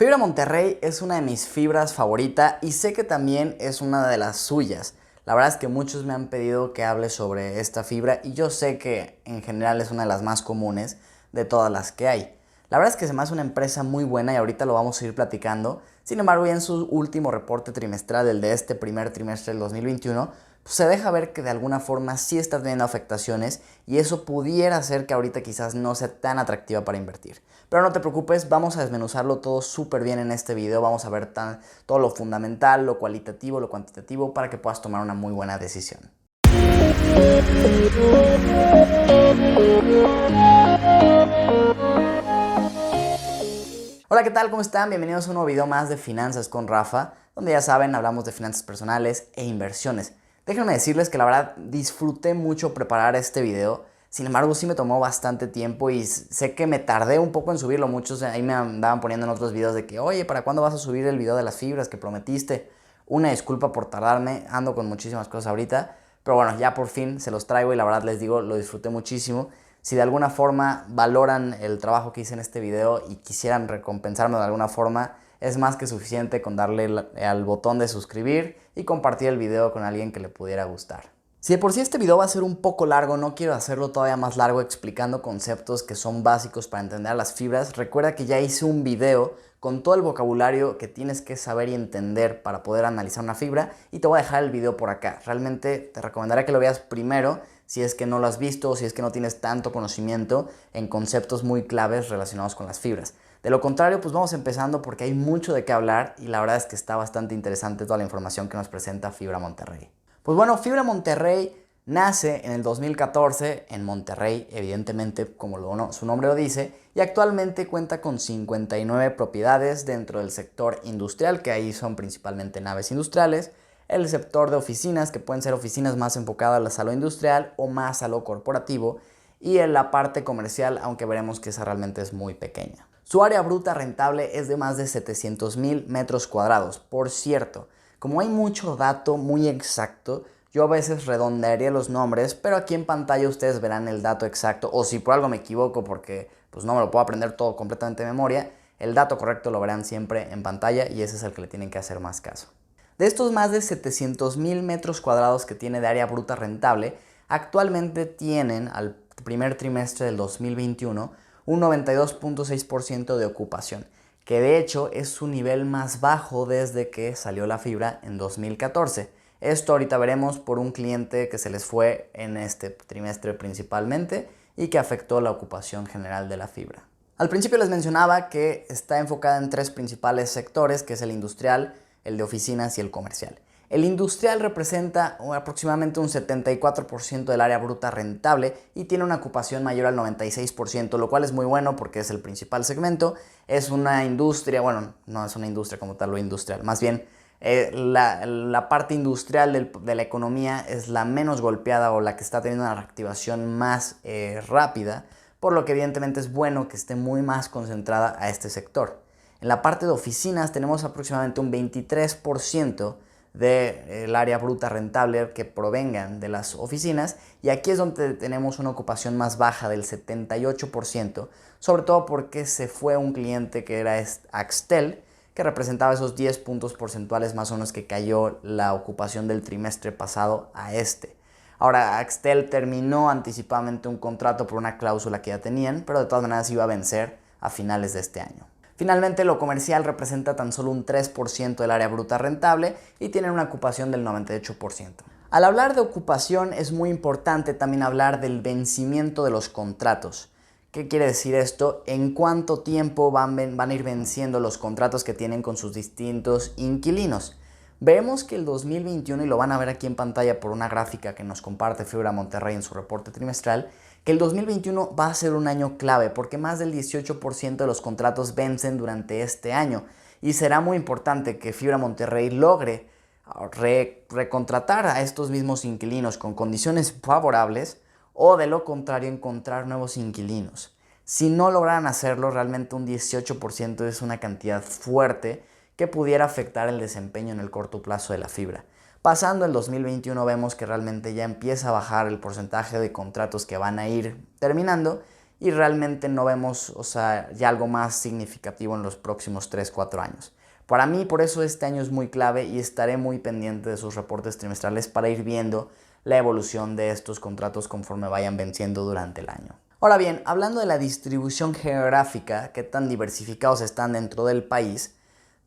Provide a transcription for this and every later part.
Fibra Monterrey es una de mis fibras favoritas y sé que también es una de las suyas. La verdad es que muchos me han pedido que hable sobre esta fibra y yo sé que en general es una de las más comunes de todas las que hay. La verdad es que se me hace una empresa muy buena y ahorita lo vamos a ir platicando. Sin embargo, ya en su último reporte trimestral, el de este primer trimestre del 2021, pues se deja ver que de alguna forma sí está teniendo afectaciones y eso pudiera hacer que ahorita quizás no sea tan atractiva para invertir. Pero no te preocupes, vamos a desmenuzarlo todo súper bien en este video, vamos a ver todo lo fundamental, lo cualitativo, lo cuantitativo para que puedas tomar una muy buena decisión. Hola, ¿qué tal? ¿Cómo están? Bienvenidos a un nuevo video más de Finanzas con Rafa, donde ya saben, hablamos de finanzas personales e inversiones. Déjenme decirles que la verdad disfruté mucho preparar este video. Sin embargo, sí me tomó bastante tiempo y sé que me tardé un poco en subirlo. Muchos ahí me andaban poniendo en otros videos de que, oye, ¿para cuándo vas a subir el video de las fibras que prometiste? Una disculpa por tardarme, ando con muchísimas cosas ahorita. Pero bueno, ya por fin se los traigo y la verdad les digo, lo disfruté muchísimo. Si de alguna forma valoran el trabajo que hice en este video y quisieran recompensarme de alguna forma, es más que suficiente con darle al botón de suscribir y compartir el video con alguien que le pudiera gustar. Si de por sí este video va a ser un poco largo, no quiero hacerlo todavía más largo explicando conceptos que son básicos para entender las fibras. Recuerda que ya hice un video con todo el vocabulario que tienes que saber y entender para poder analizar una fibra y te voy a dejar el video por acá. Realmente te recomendaría que lo veas primero si es que no lo has visto o si es que no tienes tanto conocimiento en conceptos muy claves relacionados con las fibras. De lo contrario, pues vamos empezando porque hay mucho de qué hablar y la verdad es que está bastante interesante toda la información que nos presenta Fibra Monterrey. Pues bueno, Fibra Monterrey nace en el 2014 en Monterrey, evidentemente como su nombre lo dice, y actualmente cuenta con 59 propiedades dentro del sector industrial, que ahí son principalmente naves industriales, el sector de oficinas, que pueden ser oficinas más enfocadas a lo industrial o más a lo corporativo, y en la parte comercial, aunque veremos que esa realmente es muy pequeña. Su área bruta rentable es de más de 700,000 metros cuadrados. Por cierto, como hay mucho dato muy exacto, yo a veces redondearía los nombres, pero aquí en pantalla ustedes verán el dato exacto, o si por algo me equivoco porque pues no me lo puedo aprender todo completamente de memoria, el dato correcto lo verán siempre en pantalla y ese es el que le tienen que hacer más caso. De estos más de 700,000 metros cuadrados que tiene de área bruta rentable, actualmente tienen al primer trimestre del 2021 un 92.6% de ocupación, que de hecho es su nivel más bajo desde que salió la fibra en 2014. Esto ahorita veremos por un cliente que se les fue en este trimestre principalmente y que afectó la ocupación general de la fibra. Al principio les mencionaba que está enfocada en tres principales sectores, que es el industrial, el de oficinas y el comercial. El industrial representa aproximadamente un 74% del área bruta rentable y tiene una ocupación mayor al 96%, lo cual es muy bueno porque es el principal segmento. Es una industria, bueno, no es una industria como tal lo industrial, más bien la parte industrial de la economía es la menos golpeada o la que está teniendo una reactivación más rápida, por lo que evidentemente es bueno que esté muy más concentrada a este sector. En la parte de oficinas tenemos aproximadamente un 23% del área bruta rentable que provengan de las oficinas y aquí es donde tenemos una ocupación más baja del 78%, sobre todo porque se fue un cliente que era Axtel, que representaba esos 10 puntos porcentuales más o menos que cayó la ocupación del trimestre pasado a este. Ahora, Axtel terminó anticipadamente un contrato por una cláusula que ya tenían, pero de todas maneras iba a vencer a finales de este año. Finalmente, lo comercial representa tan solo un 3% del área bruta rentable y tiene una ocupación del 98%. Al hablar de ocupación es muy importante también hablar del vencimiento de los contratos. ¿Qué quiere decir esto? ¿En cuánto tiempo van a ir venciendo los contratos que tienen con sus distintos inquilinos? Vemos que el 2021, y lo van a ver aquí en pantalla por una gráfica que nos comparte Fibra Monterrey en su reporte trimestral, que el 2021 va a ser un año clave porque más del 18% de los contratos vencen durante este año y será muy importante que Fibra Monterrey logre recontratar a estos mismos inquilinos con condiciones favorables o de lo contrario encontrar nuevos inquilinos. Si no lograran hacerlo, realmente un 18% es una cantidad fuerte que pudiera afectar el desempeño en el corto plazo de la fibra. Pasando el 2021 vemos que realmente ya empieza a bajar el porcentaje de contratos que van a ir terminando y realmente no vemos, o sea, ya algo más significativo en los próximos 3-4 años. Para mí, por eso este año es muy clave y estaré muy pendiente de sus reportes trimestrales para ir viendo la evolución de estos contratos conforme vayan venciendo durante el año. Ahora bien, hablando de la distribución geográfica, qué tan diversificados están dentro del país,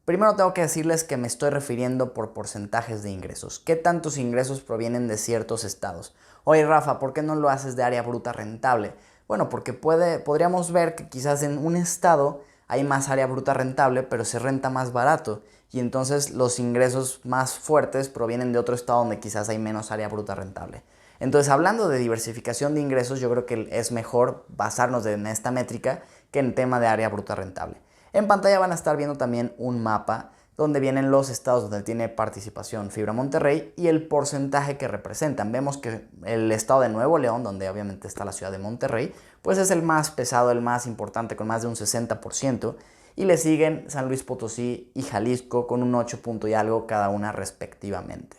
primero tengo que decirles que me estoy refiriendo por porcentajes de ingresos. ¿Qué tantos ingresos provienen de ciertos estados? Oye Rafa, ¿por qué no lo haces de área bruta rentable? Bueno, porque podríamos ver que quizás en un estado hay más área bruta rentable, pero se renta más barato. Y entonces los ingresos más fuertes provienen de otro estado donde quizás hay menos área bruta rentable. Entonces, hablando de diversificación de ingresos, yo creo que es mejor basarnos en esta métrica que en tema de área bruta rentable. En pantalla van a estar viendo también un mapa donde vienen los estados donde tiene participación Fibra Monterrey y el porcentaje que representan. Vemos que el estado de Nuevo León, donde obviamente está la ciudad de Monterrey, pues es el más pesado, el más importante, con más de un 60%, y le siguen San Luis Potosí y Jalisco con un 8 punto y algo cada una respectivamente.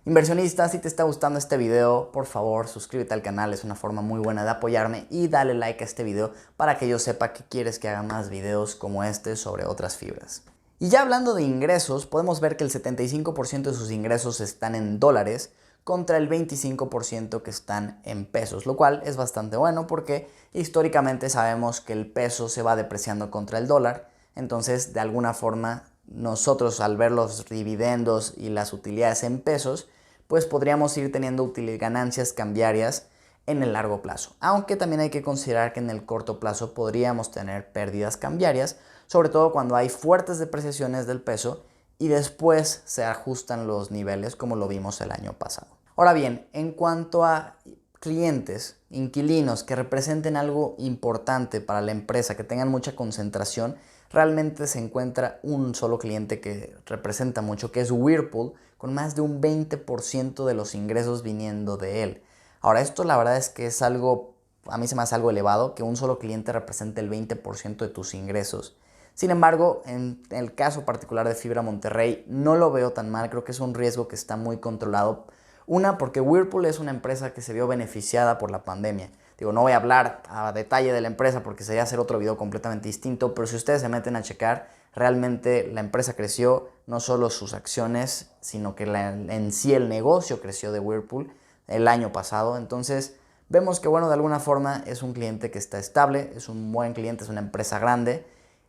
Inversionista, si te está gustando este video, por favor suscríbete al canal, es una forma muy buena de apoyarme, y dale like a este video para que yo sepa que quieres que haga más videos como este sobre otras fibras. Y ya hablando de ingresos, podemos ver que el 75% de sus ingresos están en dólares contra el 25% que están en pesos, lo cual es bastante bueno porque históricamente sabemos que el peso se va depreciando contra el dólar. Entonces, de alguna forma, nosotros al ver los dividendos y las utilidades en pesos, pues podríamos ir teniendo ganancias cambiarias en el largo plazo. Aunque también hay que considerar que en el corto plazo podríamos tener pérdidas cambiarias, sobre todo cuando hay fuertes depreciaciones del peso y después se ajustan los niveles como lo vimos el año pasado. Ahora bien, en cuanto a clientes, inquilinos que representen algo importante para la empresa, que tengan mucha concentración, realmente se encuentra un solo cliente que representa mucho, que es Whirlpool, con más de un 20% de los ingresos viniendo de él. Ahora, esto la verdad es que es algo, a mí se me hace algo elevado, que un solo cliente represente el 20% de tus ingresos. Sin embargo, en el caso particular de Fibra Monterrey, no lo veo tan mal, creo que es un riesgo que está muy controlado. Una, porque Whirlpool es una empresa que se vio beneficiada por la pandemia. Digo, no voy a hablar a detalle de la empresa porque sería hacer otro video completamente distinto, pero si ustedes se meten a checar, realmente la empresa creció, no solo sus acciones, sino que en sí el negocio creció de Whirlpool el año pasado. Entonces, vemos que, bueno, de alguna forma es un cliente que está estable, es un buen cliente, es una empresa grande.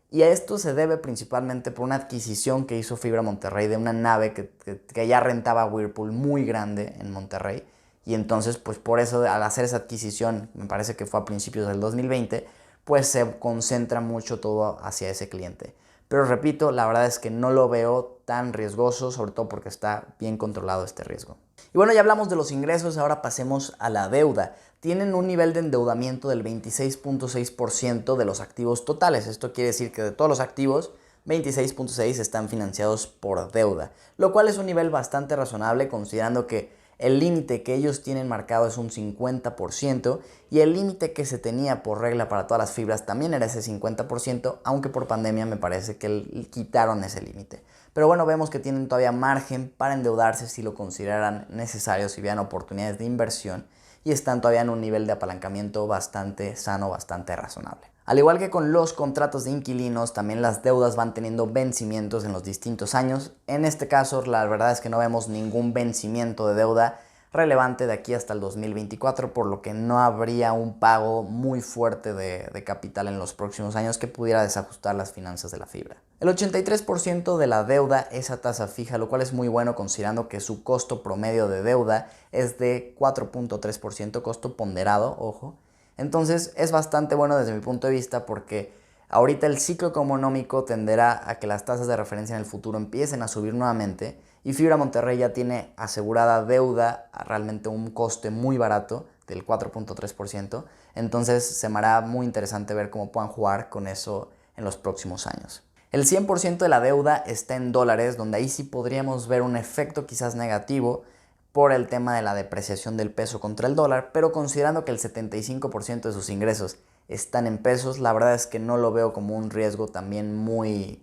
Y a esto se debe principalmente por una adquisición que hizo Fibra Monterrey de una nave que ya rentaba Whirlpool muy grande en Monterrey. Y entonces, pues por eso, al hacer esa adquisición, me parece que fue a principios del 2020, pues se concentra mucho todo hacia ese cliente. Pero repito, la verdad es que no lo veo tan riesgoso, sobre todo porque está bien controlado este riesgo. Y bueno, ya hablamos de los ingresos, ahora pasemos a la deuda. Tienen un nivel de endeudamiento del 26.6% de los activos totales. Esto quiere decir que de todos los activos, 26.6% están financiados por deuda, lo cual es un nivel bastante razonable considerando que el límite que ellos tienen marcado es un 50% y el límite que se tenía por regla para todas las fibras también era ese 50%, aunque por pandemia me parece que quitaron ese límite. Pero bueno, vemos que tienen todavía margen para endeudarse si lo consideran necesario, si vean oportunidades de inversión, y están todavía en un nivel de apalancamiento bastante sano, bastante razonable. Al igual que con los contratos de inquilinos, también las deudas van teniendo vencimientos en los distintos años. En este caso, la verdad es que no vemos ningún vencimiento de deuda relevante de aquí hasta el 2024, por lo que no habría un pago muy fuerte de capital en los próximos años que pudiera desajustar las finanzas de la fibra. El 83% de la deuda es a tasa fija, lo cual es muy bueno considerando que su costo promedio de deuda es de 4.3%, costo ponderado, ojo. Entonces es bastante bueno desde mi punto de vista porque ahorita el ciclo económico tenderá a que las tasas de referencia en el futuro empiecen a subir nuevamente y Fibra Monterrey ya tiene asegurada deuda a realmente un coste muy barato del 4.3%. Entonces se me hará muy interesante ver cómo puedan jugar con eso en los próximos años. El 100% de la deuda está en dólares, donde ahí sí podríamos ver un efecto quizás negativo por el tema de la depreciación del peso contra el dólar, pero considerando que el 75% de sus ingresos están en pesos, la verdad es que no lo veo como un riesgo también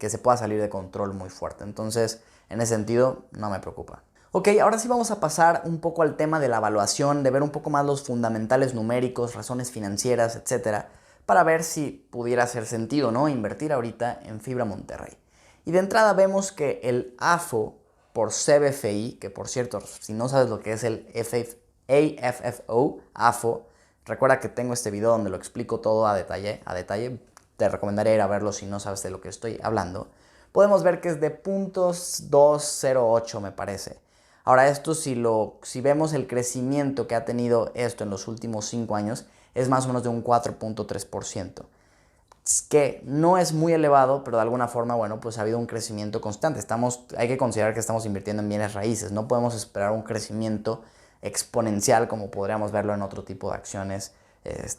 que se pueda salir de control muy fuerte. Entonces, en ese sentido, no me preocupa. Ok, ahora sí vamos a pasar un poco al tema de la evaluación, de ver un poco más los fundamentales numéricos, razones financieras, etcétera, para ver si pudiera hacer sentido, ¿no?, invertir ahorita en Fibra Monterrey. Y de entrada vemos que el AFO por CBFI, que por cierto, si no sabes lo que es el AFFO, recuerda que tengo este video donde lo explico todo a detalle, te recomendaría ir a verlo si no sabes de lo que estoy hablando. Podemos ver que es de 0.208 me parece. Ahora esto si vemos el crecimiento que ha tenido esto en los últimos 5 años, es más o menos de un 4.3%. Que no es muy elevado, pero de alguna forma, bueno, pues ha habido un crecimiento constante. Hay que considerar que estamos invirtiendo en bienes raíces. No podemos esperar un crecimiento exponencial como podríamos verlo en otro tipo de acciones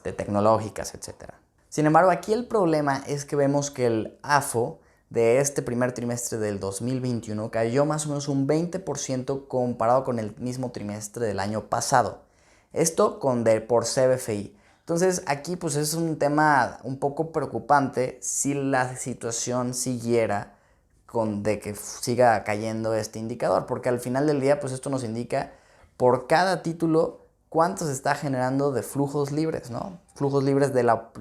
tecnológicas, etc. Sin embargo, aquí el problema es que vemos que el AFO de este primer trimestre del 2021 cayó más o menos un 20% comparado con el mismo trimestre del año pasado. Esto por CBFI. Entonces aquí pues es un tema un poco preocupante si la situación siguiera de que siga cayendo este indicador, porque al final del día pues esto nos indica por cada título cuánto se está generando de flujos libres, ¿no? Flujos libres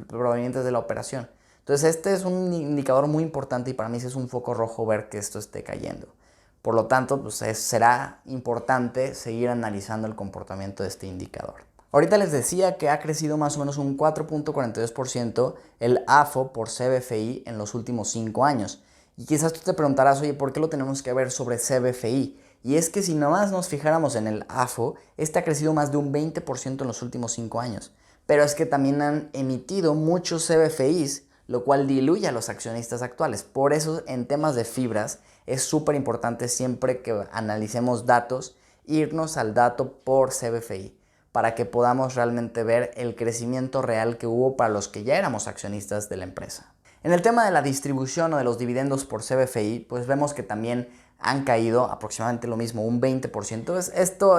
provenientes de la operación. Entonces este es un indicador muy importante y para mí sí es un foco rojo ver que esto esté cayendo. Por lo tanto, pues será importante seguir analizando el comportamiento de este indicador. Ahorita les decía que ha crecido más o menos un 4.42% el AFO por CBFI en los últimos 5 años. Y quizás tú te preguntarás, oye, ¿por qué lo tenemos que ver sobre CBFI? Y es que si nomás nos fijáramos en el AFO, este ha crecido más de un 20% en los últimos 5 años. Pero es que también han emitido muchos CBFIs, lo cual diluye a los accionistas actuales. Por eso en temas de fibras es súper importante siempre que analicemos datos, irnos al dato por CBFI, para que podamos realmente ver el crecimiento real que hubo para los que ya éramos accionistas de la empresa. En el tema de la distribución o de los dividendos por CBFI, pues vemos que también han caído aproximadamente lo mismo, un 20%. Esto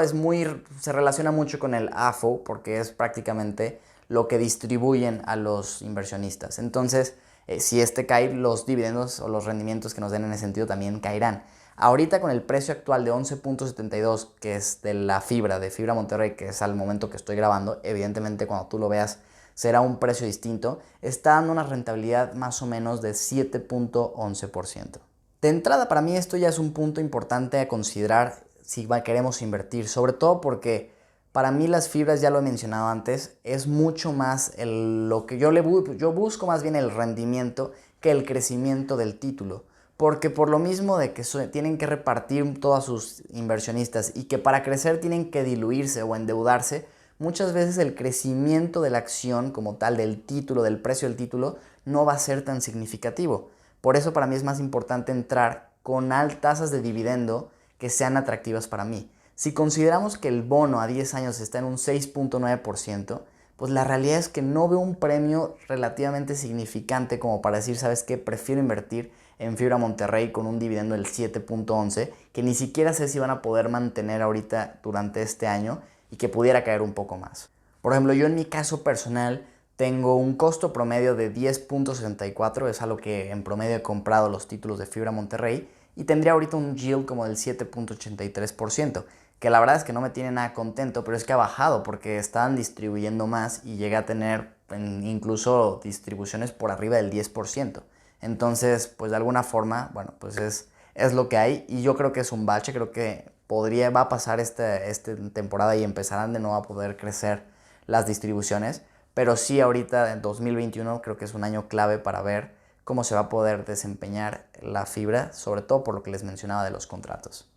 se relaciona mucho con el AFO porque es prácticamente lo que distribuyen a los inversionistas. Entonces, si cae, los dividendos o los rendimientos que nos den en ese sentido también caerán. Ahorita con el precio actual de 11.72, que es de Fibra Monterrey, que es al momento que estoy grabando, evidentemente cuando tú lo veas será un precio distinto, está dando una rentabilidad más o menos de 7.11%. De entrada, para mí esto ya es un punto importante a considerar si queremos invertir, sobre todo porque para mí las fibras, ya lo he mencionado antes, es mucho más lo que yo busco más bien el rendimiento que el crecimiento del título. Porque por lo mismo de que tienen que repartir todos sus inversionistas y que para crecer tienen que diluirse o endeudarse, muchas veces el crecimiento de la acción como tal, del título, del precio del título, no va a ser tan significativo. Por eso para mí es más importante entrar con tasas de dividendo que sean atractivas para mí. Si consideramos que el bono a 10 años está en un 6.9%, pues la realidad es que no veo un premio relativamente significante como para decir, ¿sabes qué? Prefiero invertir en Fibra Monterrey con un dividendo del 7.11, que ni siquiera sé si van a poder mantener ahorita durante este año y que pudiera caer un poco más. Por ejemplo, yo en mi caso personal tengo un costo promedio de 10.64, es a lo que en promedio he comprado los títulos de Fibra Monterrey, y tendría ahorita un yield como del 7.83%, que la verdad es que no me tiene nada contento, pero es que ha bajado porque estaban distribuyendo más y llegué a tener incluso distribuciones por arriba del 10%. Entonces, pues de alguna forma, bueno, pues es lo que hay y yo creo que es un bache, creo que va a pasar esta temporada y empezarán de nuevo a poder crecer las distribuciones, pero sí ahorita en 2021 creo que es un año clave para ver cómo se va a poder desempeñar la fibra, sobre todo por lo que les mencionaba de los contratos.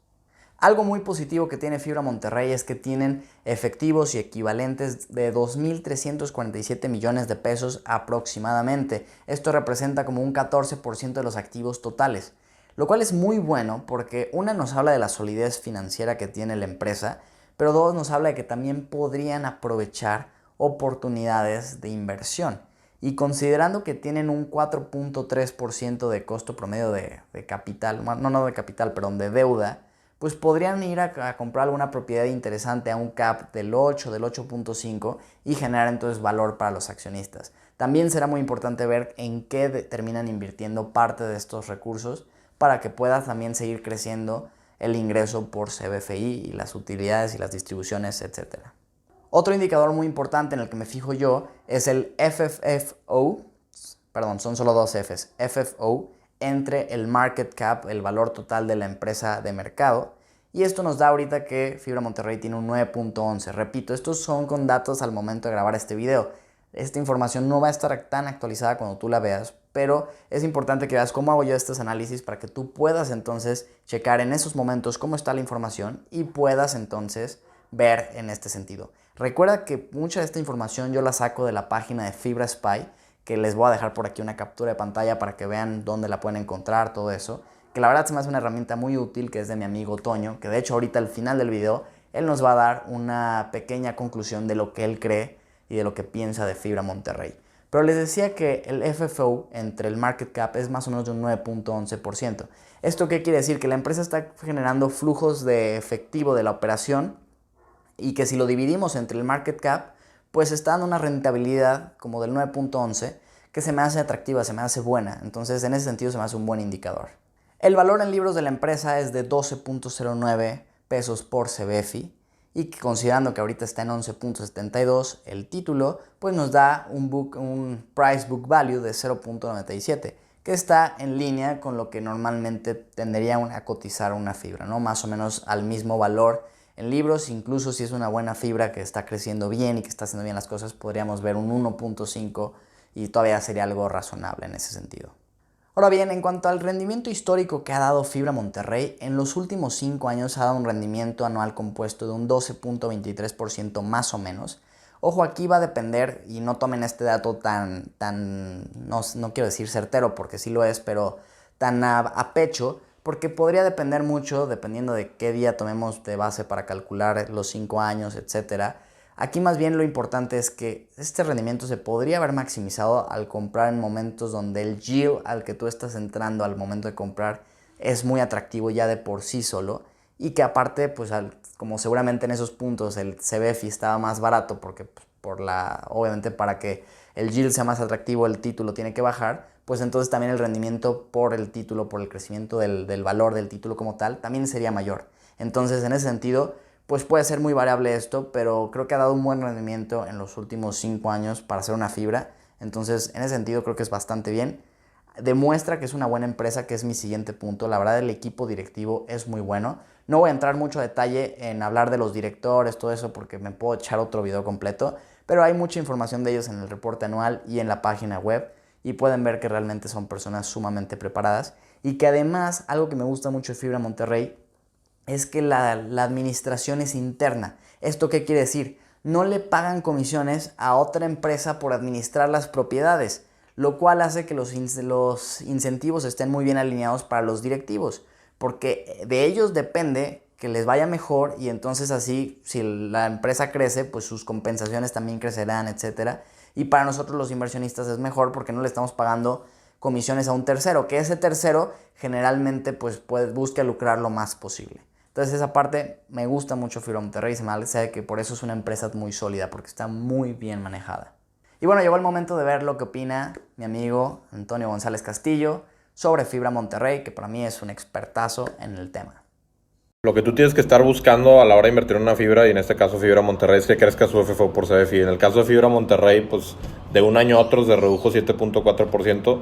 Algo muy positivo que tiene Fibra Monterrey es que tienen efectivos y equivalentes de 2.347 millones de pesos aproximadamente. Esto representa como un 14% de los activos totales, lo cual es muy bueno porque una nos habla de la solidez financiera que tiene la empresa, pero dos nos habla de que también podrían aprovechar oportunidades de inversión. Y considerando que tienen un 4.3% de costo promedio de capital, no de capital, perdón, de deuda, pues podrían ir a comprar alguna propiedad interesante a un cap del 8, del 8.5 y generar entonces valor para los accionistas. También será muy importante ver en qué terminan invirtiendo parte de estos recursos para que pueda también seguir creciendo el ingreso por CBFI y las utilidades y las distribuciones, etc. Otro indicador muy importante en el que me fijo yo es el FFO, perdón, son solo dos Fs, FFO, entre el market cap, el valor total de la empresa de mercado. Y esto nos da ahorita que Fibra Monterrey tiene un 9.11. Repito, estos son con datos al momento de grabar este video. Esta información no va a estar tan actualizada cuando tú la veas, pero es importante que veas cómo hago yo estos análisis para que tú puedas entonces checar en esos momentos cómo está la información y puedas entonces ver en este sentido. Recuerda que mucha de esta información yo la saco de la página de Fibra Spy, que les voy a dejar por aquí una captura de pantalla para que vean dónde la pueden encontrar, todo eso. Que la verdad se me hace una herramienta muy útil, que es de mi amigo Toño, que de hecho ahorita al final del video él nos va a dar una pequeña conclusión de lo que él cree y de lo que piensa de Fibra Monterrey. Pero les decía que el FFO entre el market cap es más o menos de un 9.11%. ¿Esto qué quiere decir? Que la empresa está generando flujos de efectivo de la operación y que si lo dividimos entre el market cap, pues está dando una rentabilidad como del 9.11 que se me hace atractiva, se me hace buena. Entonces en ese sentido se me hace un buen indicador. El valor en libros de la empresa es de 12.09 pesos por CBFI y que considerando que ahorita está en 11.72 el título, pues nos da un price book value de 0.97, que está en línea con lo que normalmente tendería a cotizar una fibra, ¿no? Más o menos al mismo valor en libros. Incluso si es una buena fibra que está creciendo bien y que está haciendo bien las cosas, podríamos ver un 1.5 y todavía sería algo razonable en ese sentido. Ahora bien, en cuanto al rendimiento histórico que ha dado Fibra Monterrey, en los últimos 5 años ha dado un rendimiento anual compuesto de un 12.23% más o menos. Ojo, aquí va a depender, y no tomen este dato no quiero decir certero porque sí lo es, pero tan a pecho, porque podría depender mucho, dependiendo de qué día tomemos de base para calcular los 5 años, etcétera. Aquí más bien lo importante es que este rendimiento se podría haber maximizado al comprar en momentos donde el yield al que tú estás entrando al momento de comprar es muy atractivo ya de por sí solo, y que aparte, pues como seguramente en esos puntos el CBFI estaba más barato porque pues, obviamente para que el yield sea más atractivo el título tiene que bajar, pues entonces también el rendimiento por el título, por el crecimiento del valor del título como tal, también sería mayor. Entonces en ese sentido, pues puede ser muy variable esto, pero creo que ha dado un buen rendimiento en los últimos 5 años para ser una fibra. Entonces, en ese sentido creo que es bastante bien. Demuestra que es una buena empresa, que es mi siguiente punto. La verdad, el equipo directivo es muy bueno. No voy a entrar mucho a detalle en hablar de los directores, todo eso, porque me puedo echar otro video completo, pero hay mucha información de ellos en el reporte anual y en la página web, y pueden ver que realmente son personas sumamente preparadas, y que además, algo que me gusta mucho de Fibra Monterrey, es que la administración es interna. ¿Esto qué quiere decir? No le pagan comisiones a otra empresa por administrar las propiedades, lo cual hace que los incentivos estén muy bien alineados para los directivos, porque de ellos depende que les vaya mejor, y entonces así, si la empresa crece, pues sus compensaciones también crecerán, etc. Y para nosotros los inversionistas es mejor porque no le estamos pagando comisiones a un tercero, que ese tercero generalmente pues busca lucrar lo más posible. Entonces esa parte me gusta mucho Fibra Monterrey, se me hace que por eso es una empresa muy sólida, porque está muy bien manejada. Y bueno, llegó el momento de ver lo que opina mi amigo Antonio González Castillo sobre Fibra Monterrey, que para mí es un expertazo en el tema. Lo que tú tienes que estar buscando a la hora de invertir en una fibra, y en este caso Fibra Monterrey, es que crezca su FFO por CBFI. En el caso de Fibra Monterrey, pues de un año a otro se redujo 7.4%,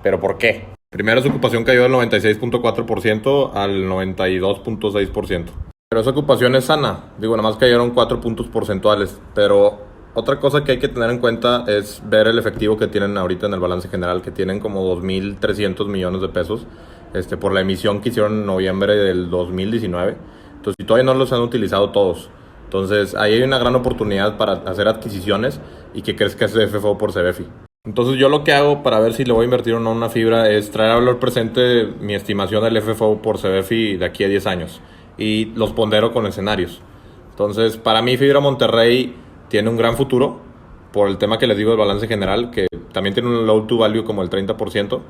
¿pero por qué? Primero, su ocupación cayó del 96.4% al 92.6%. Pero esa ocupación es sana. Digo, nada más cayeron 4 puntos porcentuales. Pero otra cosa que hay que tener en cuenta es ver el efectivo que tienen ahorita en el balance general, que tienen como 2.300 millones de pesos por la emisión que hicieron en noviembre del 2019. Entonces, si todavía no los han utilizado todos. Entonces, ahí hay una gran oportunidad para hacer adquisiciones y que crezca ese FFO por CBFI. Entonces yo lo que hago para ver si le voy a invertir o no una fibra es traer a valor presente mi estimación del FFO por CBFI de aquí a 10 años y los pondero con escenarios. Entonces para mí Fibra Monterrey tiene un gran futuro por el tema que les digo del balance general, que también tiene un low to value como el 30%,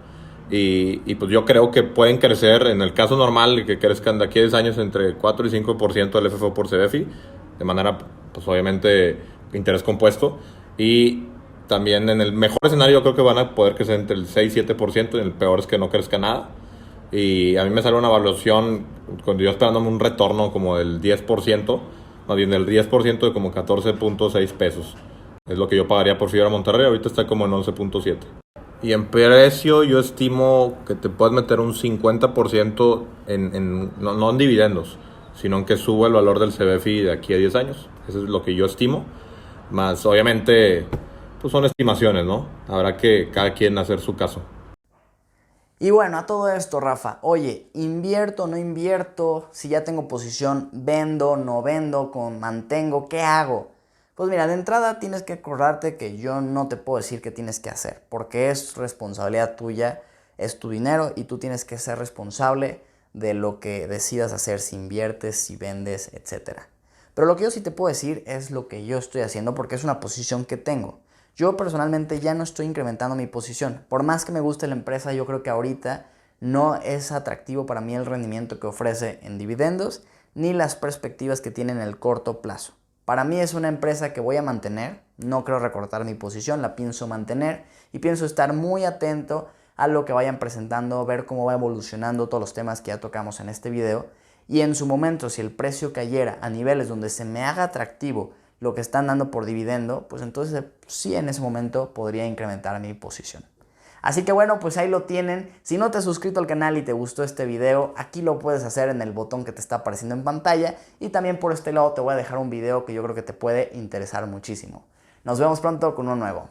y pues yo creo que pueden crecer en el caso normal, que crezcan de aquí a 10 años entre 4 y 5% del FFO por CBFI, de manera pues obviamente interés compuesto, y también en el mejor escenario creo que van a poder crecer entre el 6 y 7%, en el peor es que no crezca nada. Y a mí me sale una evaluación, cuando yo esperándome un retorno como del 10%, más bien del 10% de como 14.6 pesos. Es lo que yo pagaría por Fibra Monterrey, ahorita está como en 11.7. Y en precio yo estimo que te puedes meter un 50% no en dividendos, sino en que suba el valor del CBFI de aquí a 10 años. Eso es lo que yo estimo. Más obviamente, pues son estimaciones, ¿no? Habrá que cada quien hacer su caso. Y bueno, a todo esto, Rafa, oye, ¿invierto o no invierto? Si ya tengo posición, ¿vendo, no vendo, mantengo? ¿Qué hago? Pues mira, de entrada tienes que acordarte que yo no te puedo decir qué tienes que hacer, porque es responsabilidad tuya, es tu dinero y tú tienes que ser responsable de lo que decidas hacer, si inviertes, si vendes, etcétera. Pero lo que yo sí te puedo decir es lo que yo estoy haciendo porque es una posición que tengo. Yo personalmente ya no estoy incrementando mi posición. Por más que me guste la empresa, yo creo que ahorita no es atractivo para mí el rendimiento que ofrece en dividendos ni las perspectivas que tiene en el corto plazo. Para mí es una empresa que voy a mantener, no creo recortar mi posición, la pienso mantener y pienso estar muy atento a lo que vayan presentando, ver cómo va evolucionando todos los temas que ya tocamos en este video y en su momento si el precio cayera a niveles donde se me haga atractivo lo que están dando por dividendo, pues entonces sí en ese momento podría incrementar mi posición. Así que bueno, pues ahí lo tienen. Si no te has suscrito al canal y te gustó este video, aquí lo puedes hacer en el botón que te está apareciendo en pantalla. Y también por este lado te voy a dejar un video que yo creo que te puede interesar muchísimo. Nos vemos pronto con uno nuevo.